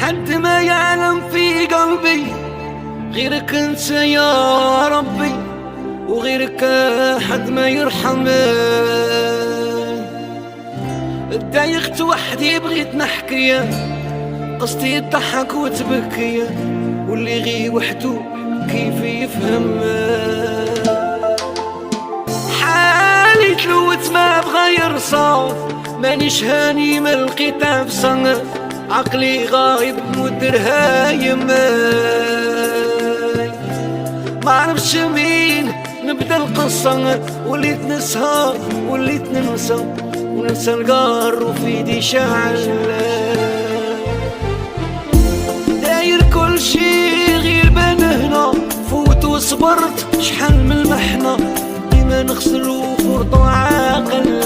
حد ما يعلم في قلبي غيرك انت يا ربي، وغيرك حد ما يرحمني. تضايقت وحدي بغيت نحكي، قصدي تضحك وتبكي، واللي غي وحدو كيف يفهم حالي. تلوت ما بغى يرصاد، مانيش هاني ما لقيتها في عقلي غايب مدرهايم. ما عرفش مين نبدا القصة، وليت نسهر وليت ننسى، وننسى القار وفي يدي شعل. داير كل شي غير بان هنا، فوت وصبرت شحال من المحنة، ديما نخسر وفرط وعاقل.